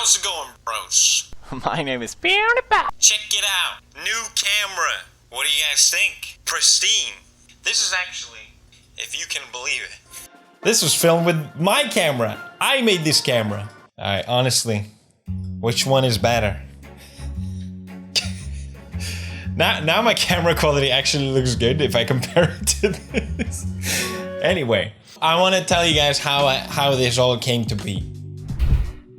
How's it going, bros? My name is Pewdiepie. Check it out. New camera. What do you guys think? Pristine. This is actually, if you can believe it. This was filmed with my camera. I made this camera. Alright, honestly, which one is better? Now my camera quality actually looks good if I compare it to this. Anyway, I want to tell you guys how this all came to be.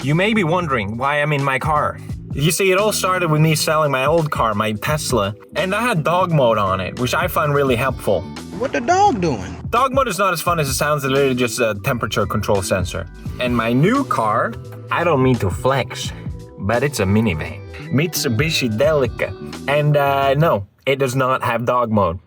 You may be wondering why I'm in my car. You see, it all started with me selling my old car, my Tesla, and I had dog mode on it, which I find really helpful. What the dog doing? Dog mode is not as fun as it sounds, it's literally just a temperature control sensor. And my new car, I don't mean to flex, but it's a minivan. Mitsubishi Delica. And no, it does not have dog mode.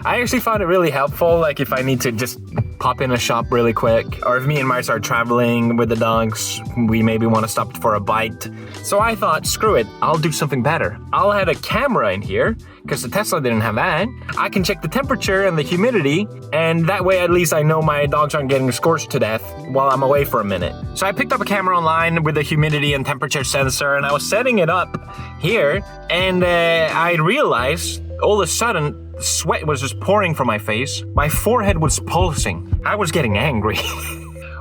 I actually found it really helpful, like if I need to just pop in a shop really quick, or if me and Mars are traveling with the dogs, we maybe want to stop for a bite. So I thought, screw it, I'll do something better. I'll add a camera in here, because the Tesla didn't have that. I can check the temperature and the humidity, and that way at least I know my dogs aren't getting scorched to death while I'm away for a minute. So I picked up a camera online with the humidity and temperature sensor, and I was setting it up here, and I realized all of a sudden, sweat was just pouring from my face. My forehead was pulsing. I was getting angry.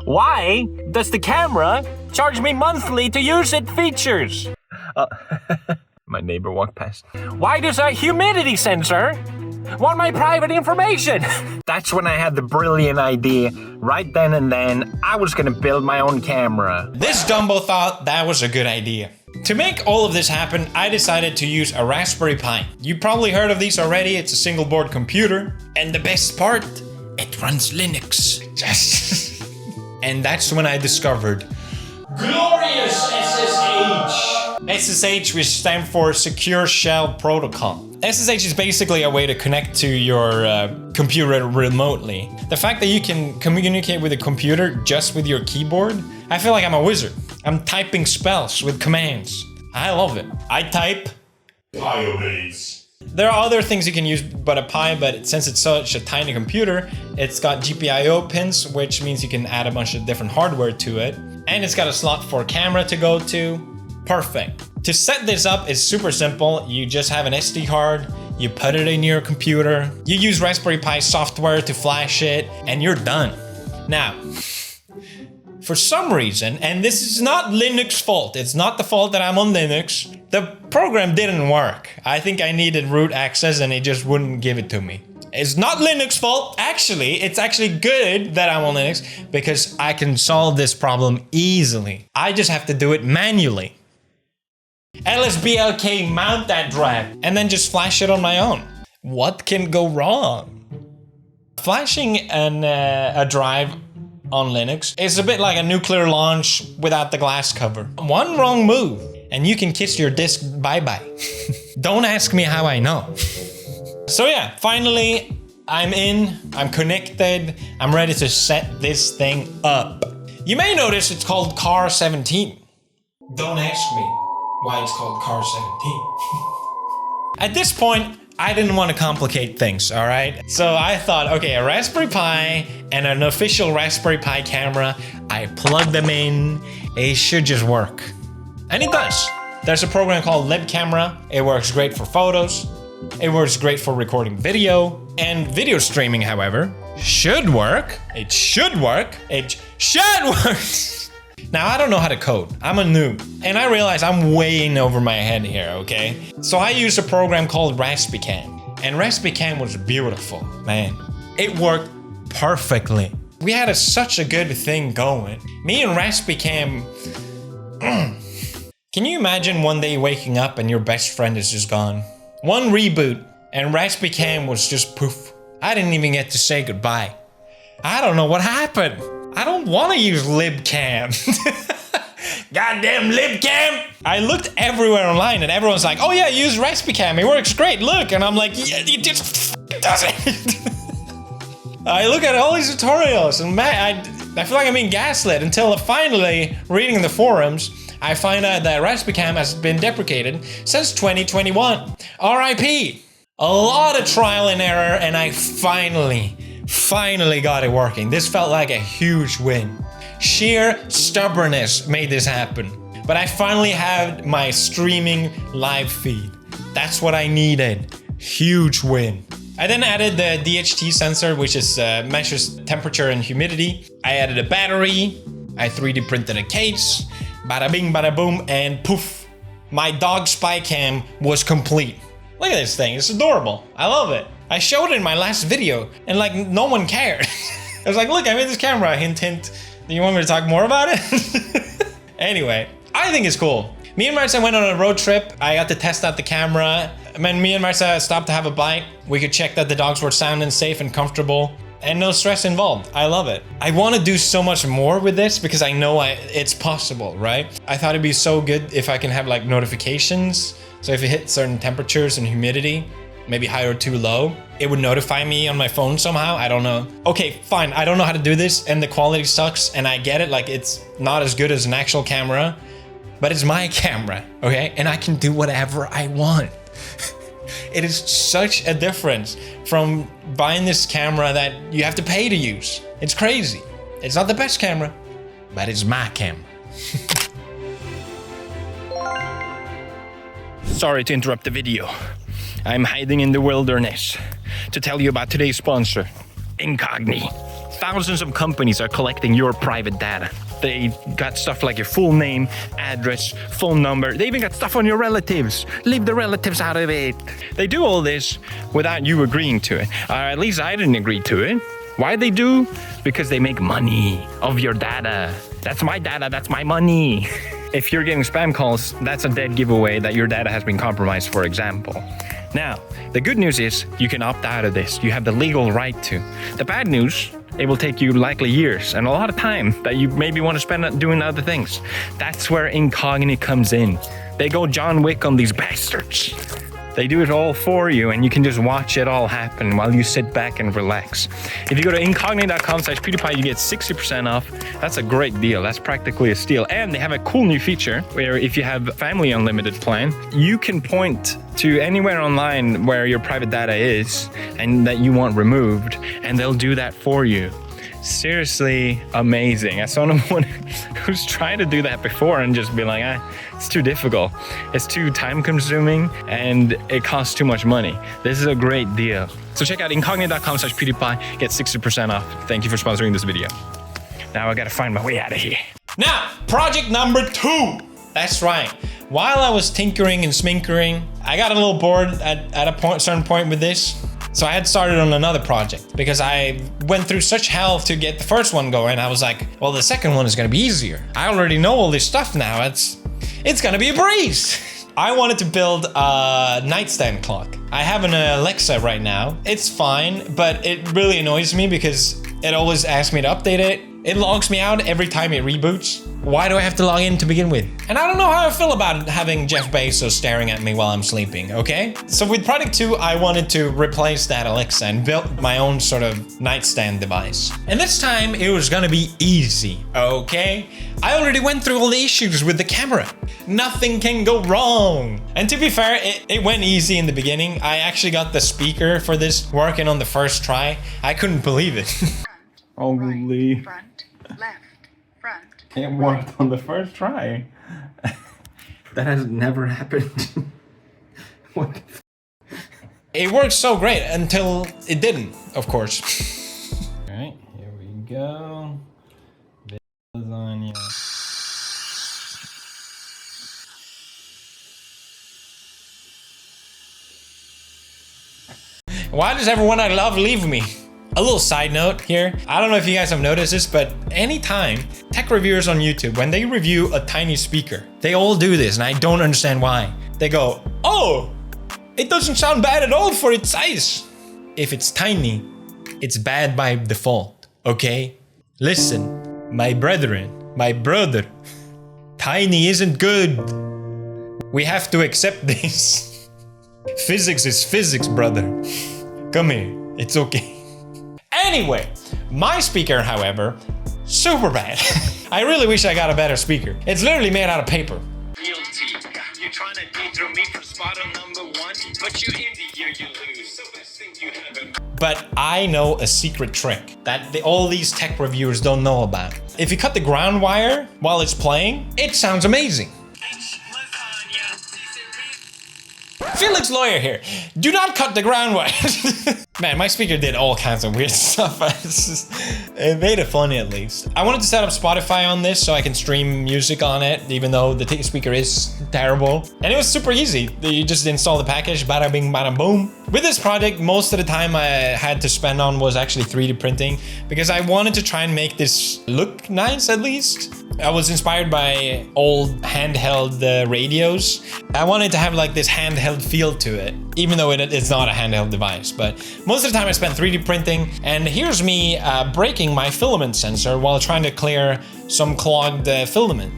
Why does the camera charge me monthly to use its features? My neighbor walked past. Why does a humidity sensor want my private information? That's when I had the brilliant idea. Right then and then, I was gonna build my own camera. This Dumbo thought that was a good idea. To make all of this happen, I decided to use a Raspberry Pi. You probably heard of these already, it's a single board computer. And the best part, it runs Linux. Yes! And that's when I discovered glorious SSH! SSH, which stands for Secure Shell Protocol. SSH is basically a way to connect to your computer remotely. The fact that you can communicate with a computer just with your keyboard, I feel like I'm a wizard. I'm typing spells with commands. I love it. I type Pi obeys. There are other things you can use but a Pi, but since it's such a tiny computer, it's got GPIO pins, which means you can add a bunch of different hardware to it. And it's got a slot for camera to go to. Perfect. To set this up is super simple. You just have an SD card, you put it in your computer, you use Raspberry Pi software to flash it, and you're done. Now, for some reason, and this is not Linux fault, it's not the fault that I'm on Linux, the program didn't work. I think I needed root access and it just wouldn't give it to me. It's not Linux fault, actually, it's actually good that I'm on Linux because I can solve this problem easily. I just have to do it manually. LSBLK mount that drive and then just flash it on my own. What can go wrong? Flashing a drive on Linux is a bit like a nuclear launch without the glass cover. One wrong move and you can kiss your disk bye-bye. Don't ask me how I know. So yeah, finally I'm in, I'm connected, I'm ready to set this thing up. You may notice it's called Car 17. Don't ask me why it's called Car 17. At this point, I didn't want to complicate things, all right? So I thought, okay, a Raspberry Pi and an official Raspberry Pi camera, I plug them in, it should just work. And it does. There's a program called libcamera. It works great for photos. It works great for recording video. And video streaming, however, should work. It should work. It should work. Now, I don't know how to code. I'm a noob. And I realize I'm way in over my head here, okay? So I used a program called Raspicam. And Raspicam was beautiful, man. It worked perfectly. We had such a good thing going. Me and Raspicam... Can you imagine one day waking up and your best friend is just gone? One reboot and Raspicam was just poof. I didn't even get to say goodbye. I don't know what happened. I don't want to use libcam. Goddamn libcam! I looked everywhere online and everyone's like, oh yeah, use Raspicam, it works great, look. And I'm like, yeah, it just doesn't. I look at all these tutorials and man, I feel like I'm being gaslit until finally, reading the forums, I find out that Raspicam has been deprecated since 2021. RIP. A lot of trial and error and I finally got it working. This felt like a huge win. Sheer stubbornness made this happen. But I finally had my streaming live feed. That's what I needed. Huge win. I then added the DHT sensor, which is measures temperature and humidity. I added a battery. I 3D printed a case. Bada bing, bada boom, and poof. My dog spy cam was complete. Look at this thing, it's adorable. I love it. I showed it in my last video and like no one cared. I was like, look, I made this camera, hint, hint. Do you want me to talk more about it? Anyway, I think it's cool. Me and Marisa went on a road trip. I got to test out the camera. When me and Marisa stopped to have a bite, we could check that the dogs were sound and safe and comfortable and no stress involved. I love it. I want to do so much more with this because I know it's possible, right? I thought it'd be so good if I can have like notifications. So if it hits certain temperatures and humidity, maybe high or too low, it would notify me on my phone somehow. I don't know. Okay, fine. I don't know how to do this and the quality sucks and I get it. Like it's not as good as an actual camera, but it's my camera, okay? And I can do whatever I want. It is such a difference from buying this camera that you have to pay to use. It's crazy. It's not the best camera, but it's my camera. Sorry to interrupt the video. I'm hiding in the wilderness to tell you about today's sponsor, Incogni. Thousands of companies are collecting your private data. They got stuff like your full name, address, phone number. They even got stuff on your relatives. Leave the relatives out of it. They do all this without you agreeing to it. Or at least I didn't agree to it. Why they do? Because they make money of your data. That's my data, that's my money. If you're getting spam calls, that's a dead giveaway that your data has been compromised, for example. Now, the good news is you can opt out of this. You have the legal right to. The bad news, it will take you likely years and a lot of time that you maybe want to spend doing other things. That's where Incogni comes in. They go John Wick on these bastards. They do it all for you and you can just watch it all happen while you sit back and relax. If you go to incogni.com/pewdiepie, you get 60% off. That's a great deal. That's practically a steal. And they have a cool new feature where if you have family unlimited plan, you can point to anywhere online where your private data is and that you want removed, and they'll do that for you. Seriously amazing. As someone who's tried to do that before and just be like, it's too difficult. It's too time consuming and it costs too much money. This is a great deal. So check out incogni.com/pewdiepie, get 60% off. Thank you for sponsoring this video. Now I gotta find my way out of here. Now, project number 2. That's right. While I was tinkering and sminkering, I got a little bored at a certain point with this. So I had started on another project because I went through such hell to get the first one going. I was like, well, the second one is gonna be easier. I already know all this stuff now. It's gonna be a breeze. I wanted to build a nightstand clock. I have an Alexa right now. It's fine, but it really annoys me because it always asks me to update it. It logs me out every time it reboots. Why do I have to log in to begin with? And I don't know how I feel about having Jeff Bezos staring at me while I'm sleeping, okay? So with Project 2, I wanted to replace that Alexa and build my own sort of nightstand device. And this time it was gonna be easy, okay? I already went through all the issues with the camera. Nothing can go wrong. And to be fair, it went easy in the beginning. I actually got the speaker for this working on the first try. I couldn't believe it. Holy. Front, left, front. It worked on the first try. That has never happened. What? It worked so great until it didn't, of course. All right, here we go. Lasagna. Why does everyone I love leave me? A little side note here. I don't know if you guys have noticed this, but anytime tech reviewers on YouTube, when they review a tiny speaker, they all do this and I don't understand why. They go, oh, it doesn't sound bad at all for its size. If it's tiny, it's bad by default, okay? Listen, my brethren, my brother, tiny isn't good. We have to accept this. Physics is physics, brother. Come here, it's okay. Anyway, my speaker, however, super bad. I really wish I got a better speaker. It's literally made out of paper. Guilty. You're trying to dethrone me from spot on number 1, but you in the year you lose. So best thing you haven't. But I know a secret trick that all these tech reviewers don't know about. If you cut the ground wire while it's playing, it sounds amazing. Felix Lawyer here. Do not cut the ground wide. Man, my speaker did all kinds of weird stuff. It made it funny at least. I wanted to set up Spotify on this so I can stream music on it, even though the speaker is terrible. And it was super easy. You just install the package, bada bing, bada boom. With this project, most of the time I had to spend on was actually 3D printing because I wanted to try and make this look nice at least. I was inspired by old handheld radios. I wanted to have like this handheld feel to it, even though it's not a handheld device. But most of the time I spent 3D printing, and here's me breaking my filament sensor while trying to clear some clogged filament.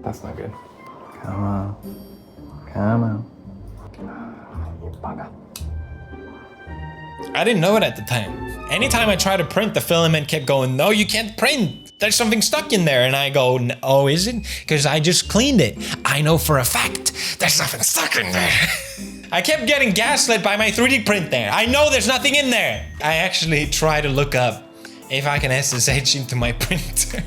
That's not good. Come on. Come on. You bugger. I didn't know it at the time. Anytime I tried to print, the filament kept going, no, you can't print. There's something stuck in there. And I go, oh, is it? Because I just cleaned it. I know for a fact there's nothing stuck in there. I kept getting gaslit by my 3D print there. I know there's nothing in there. I actually try to look up if I can SSH into my printer.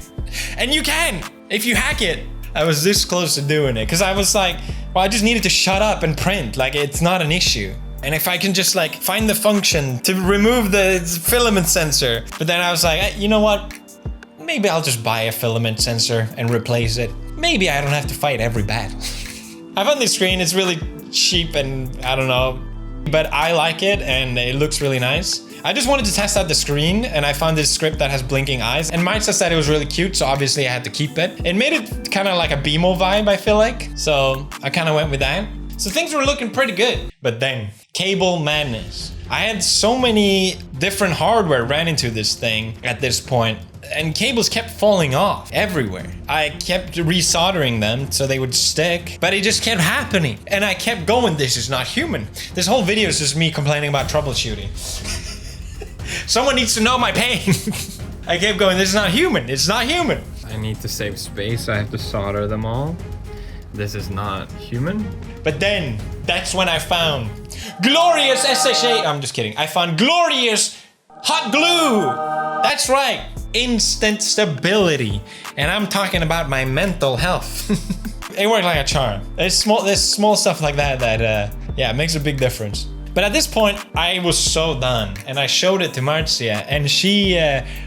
And you can, if you hack it. I was this close to doing it because I was like, well, I just needed to shut up and print. Like, it's not an issue. And if I can just like find the function to remove the filament sensor. But then I was like, you know what? Maybe I'll just buy a filament sensor and replace it. Maybe I don't have to fight every battle. I found this screen, it's really cheap and I don't know, but I like it and it looks really nice. I just wanted to test out the screen and I found this script that has blinking eyes, and Maitza said it was really cute, so obviously I had to keep it. It made it kind of like a BMO vibe, I feel like. So I kind of went with that. So things were looking pretty good. But then, cable madness. I had so many different hardware ran into this thing at this point, and cables kept falling off everywhere. I kept resoldering them so they would stick, but it just kept happening. And I kept going, this is not human. This whole video is just me complaining about troubleshooting. Someone needs to know my pain. I kept going, this is not human, it's not human. I need to save space, I have to solder them all. This is not human. But then, that's when I found glorious SHA. I'm just kidding. I found glorious hot glue. That's right, instant stability. And I'm talking about my mental health. It worked like a charm. There's small stuff like that yeah, makes a big difference. But at this point, I was so done, and I showed it to Marzia, and she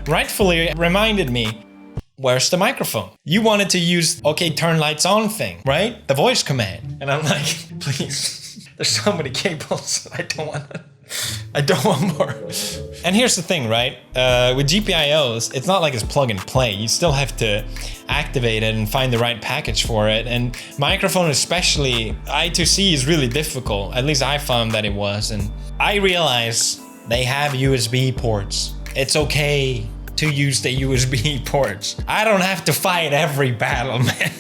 rightfully reminded me, where's the microphone? You wanted to use, okay, turn lights on thing, right? The voice command. And I'm like, please, there's so many cables, I don't want more. And here's the thing, right? With GPIOs, it's not like it's plug and play. You still have to activate it and find the right package for it. And microphone especially, I2C is really difficult. At least I found that it was. And I realized they have USB ports. It's okay to use the USB ports. I don't have to fight every battle, man.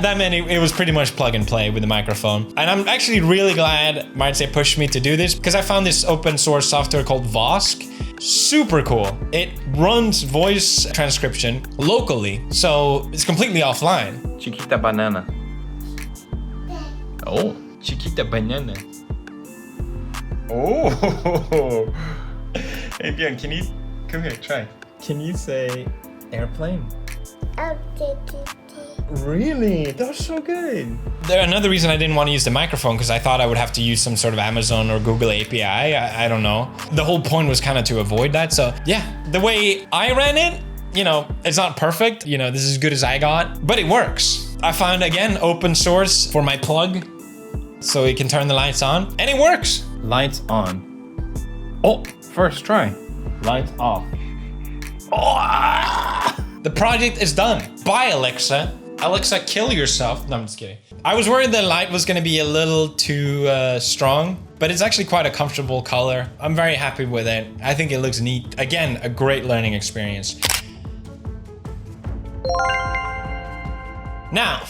That meant it was pretty much plug and play with the microphone. And I'm actually really glad Marzia pushed me to do this because I found this open source software called Vosk. Super cool. It runs voice transcription locally, so it's completely offline. Chiquita banana. Oh, chiquita banana. Oh. Hey, Björn, can you come here, try. Can you say airplane? Really? That's so good. Another reason I didn't want to use the microphone because I thought I would have to use some sort of Amazon or Google API. I don't know. The whole point was kind of to avoid that. So yeah, the way I ran it, you know, it's not perfect. You know, this is as good as I got, but it works. I found, again, open source for my plug so it can turn the lights on, and it works. Lights on. Oh, first try. Lights off. Oh! The project is done. Bye, Alexa. Alexa, kill yourself. No, I'm just kidding. I was worried the light was gonna be a little too strong, but it's actually quite a comfortable color. I'm very happy with it. I think it looks neat. Again, a great learning experience. Now,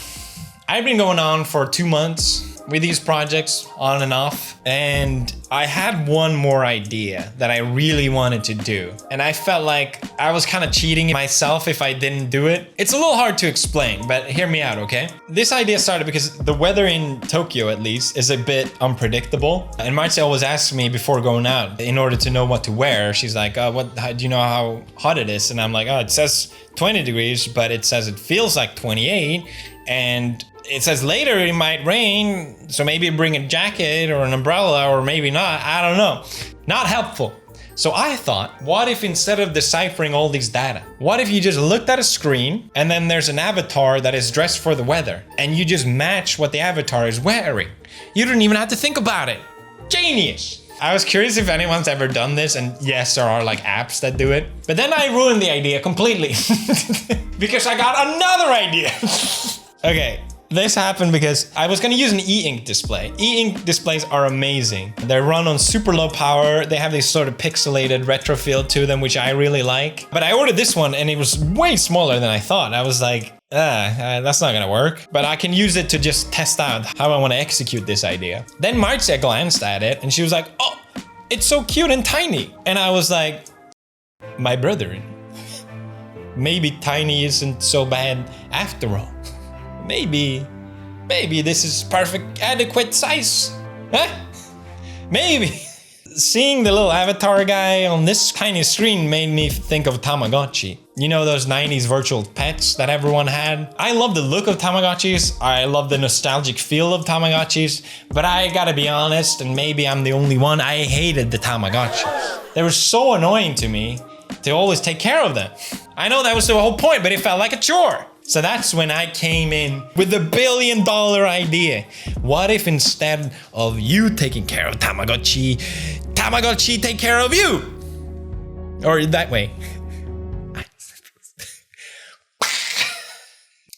I've been going on for 2 months with these projects on and off, and I had one more idea that I really wanted to do, and I felt like I was kind of cheating myself if I didn't do it. It's a little hard to explain, but hear me out, okay? This idea started because the weather in Tokyo, at least, is a bit unpredictable, and Marcia always asks me before going out in order to know what to wear. She's like, do you know how hot it is? And I'm like, oh, it says 20 degrees, but it says it feels like 28, and it says later it might rain, so maybe bring a jacket or an umbrella, or maybe not, I don't know. Not helpful. So I thought, what if instead of deciphering all these data, what if you just looked at a screen and then there's an avatar that is dressed for the weather and you just match what the avatar is wearing? You don't even have to think about it. Genius! I was curious if anyone's ever done this, and yes, there are like apps that do it. But then I ruined the idea completely because I got another idea. Okay. This happened because I was going to use an e-ink display. E-ink displays are amazing. They run on super low power. They have this sort of pixelated retro feel to them, which I really like. But I ordered this one and it was way smaller than I thought. I was like, that's not going to work. But I can use it to just test out how I want to execute this idea. Then Marcia glanced at it and she was like, oh, it's so cute and tiny. And I was like, my brother, maybe tiny isn't so bad after all. Maybe this is perfect, adequate size, huh? Maybe. Seeing the little avatar guy on this tiny screen made me think of Tamagotchi. You know those 90s virtual pets that everyone had? I love the look of Tamagotchis, I love the nostalgic feel of Tamagotchis, but I gotta be honest, and maybe I'm the only one, I hated the Tamagotchis. They were so annoying to me to always take care of them. I know that was the whole point, but it felt like a chore. So that's when I came in with the $1 billion idea. What if instead of you taking care of Tamagotchi, Tamagotchi take care of you? Or that way.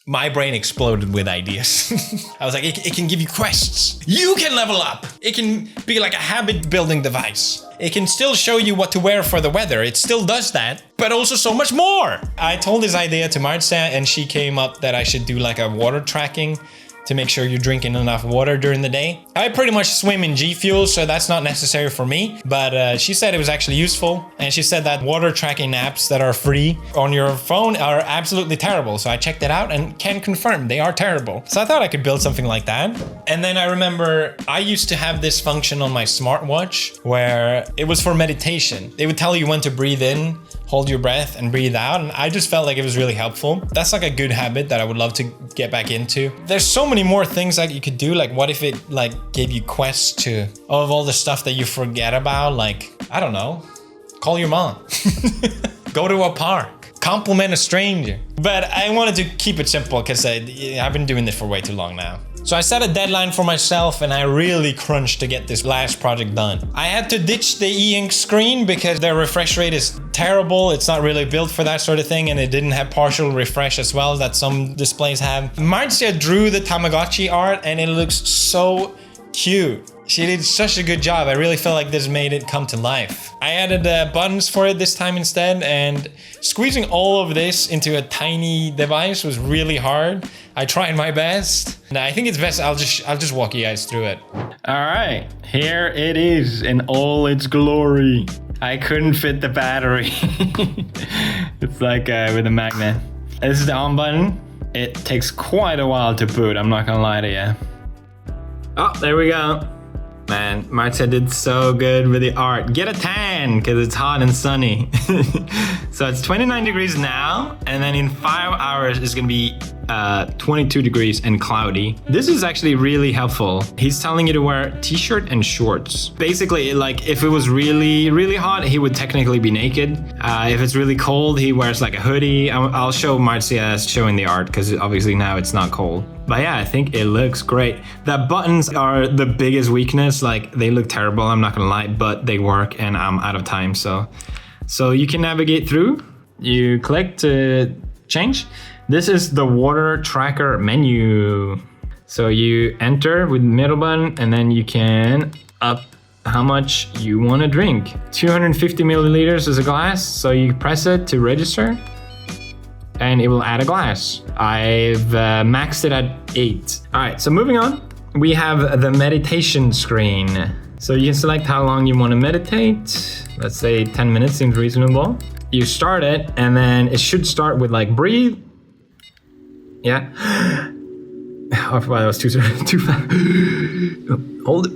My brain exploded with ideas. I was like, it can give you quests. You can level up. It can be like a habit building device. It can still show you what to wear for the weather. It still does that, but also so much more. I told this idea to Marcia and she came up that I should do like a water tracking to make sure you're drinking enough water during the day. I pretty much swim in G Fuel, so that's not necessary for me, but she said it was actually useful. And she said that water tracking apps that are free on your phone are absolutely terrible. So I checked it out and can confirm they are terrible. So I thought I could build something like that. And then I remember I used to have this function on my smartwatch where it was for meditation. It would tell you when to breathe in, hold your breath and breathe out, and I just felt like it was really helpful. That's like a good habit that I would love to get back into. There's so many more things that you could do. Like what if it like gave you quests to of all the stuff that you forget about, like I don't know, call your mom, go to a park, compliment a stranger. But I wanted to keep it simple because I've been doing this for way too long now. So I set a deadline for myself and I really crunched to get this last project done. I had to ditch the e-ink screen because their refresh rate is terrible. It's not really built for that sort of thing, and it didn't have partial refresh as well that some displays have. Marcia drew the Tamagotchi art and it looks so cute. She did such a good job. I really feel like this made it come to life. I added buttons for it this time instead, and squeezing all of this into a tiny device was really hard. I tried my best. And I think it's best I'll just walk you guys through it. All right, here it is in all its glory. I couldn't fit the battery. It's like with a magnet. This is the on button. It takes quite a while to boot, I'm not gonna lie to you. Oh, there we go. Man, Marcia did so good with the art. Get a tan, because it's hot and sunny. So it's 29 degrees now, and then in 5 hours it's gonna be 22 degrees and cloudy. This is actually really helpful. He's telling you to wear t-shirt and shorts. Basically, like if it was really, really hot, he would technically be naked. If it's really cold, he wears like a hoodie. I'll show Marcia showing the art, because obviously now it's not cold. But yeah, I think it looks great. The buttons are the biggest weakness. Like they look terrible, I'm not gonna lie, but they work and I'm out of time. So you can navigate through. You click to change. This is the water tracker menu. So you enter with the middle button and then you can up how much you wanna drink. 250 milliliters is a glass. So you press it to register and it will add a glass. I've maxed it at 8. All right, so moving on. we have the meditation screen. So you can select how long you want to meditate. Let's say 10 minutes seems reasonable. You start it, and then it should start with like breathe. Yeah. Oh, wow, that was too fast. Hold it.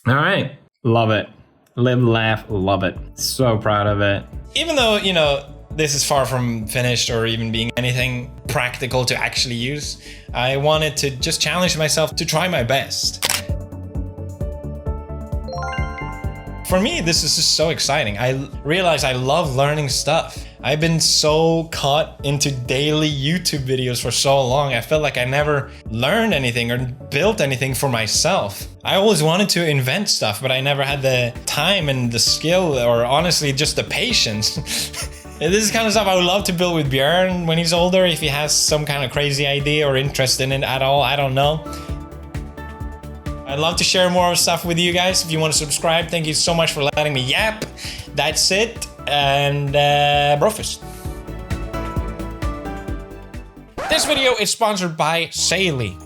All right, love it. Live, laugh, love it. So proud of it. Even though, you know, this is far from finished or even being anything practical to actually use, I wanted to just challenge myself to try my best. For me, this is just so exciting. I realize I love learning stuff. I've been so caught into daily YouTube videos for so long. I felt like I never learned anything or built anything for myself. I always wanted to invent stuff, but I never had the time and the skill, or honestly, just the patience. This is kind of stuff I would love to build with Björn when he's older, if he has some kind of crazy idea or interest in it at all, I don't know. I'd love to share more stuff with you guys. If you want to subscribe, thank you so much for letting me yap. That's it, and brofist. This video is sponsored by Saily.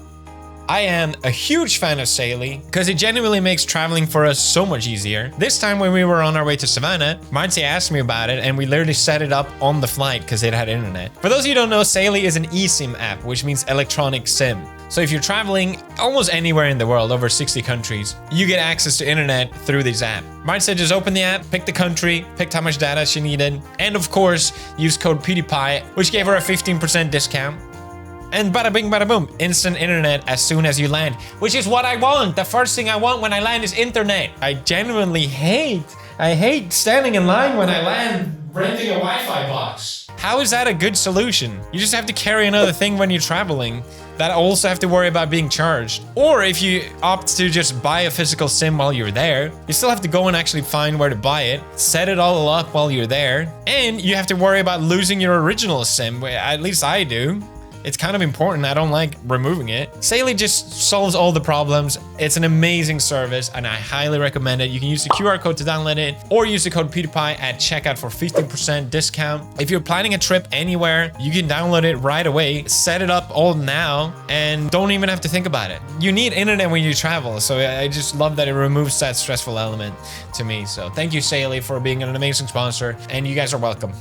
I am a huge fan of Saily because it genuinely makes traveling for us so much easier. This time when we were on our way to Savannah, Marty asked me about it and we literally set it up on the flight because it had internet. For those of you who don't know, Saily is an eSIM app, which means electronic SIM. So if you're traveling almost anywhere in the world, over 60 countries, you get access to internet through this app. Martin said just open the app, pick the country, picked how much data she needed, and of course, use code Pewdiepie, which gave her a 15% discount. And bada bing, bada boom, instant internet as soon as you land, which is what I want. The first thing I want when I land is internet. I genuinely hate standing in line when I land renting a Wi-Fi box. How is that a good solution? You just have to carry another thing when you're traveling that also have to worry about being charged. Or if you opt to just buy a physical SIM while you're there, you still have to go and actually find where to buy it, set it all up while you're there, and you have to worry about losing your original SIM, at least I do. It's kind of important. I don't like removing it. Saily just solves all the problems. It's an amazing service and I highly recommend it. You can use the QR code to download it or use the code Pewdiepie at checkout for 15% discount. If you're planning a trip anywhere, you can download it right away, set it up all now, and don't even have to think about it. You need internet when you travel, so I just love that it removes that stressful element to me. So thank you, Saily, for being an amazing sponsor, and you guys are welcome.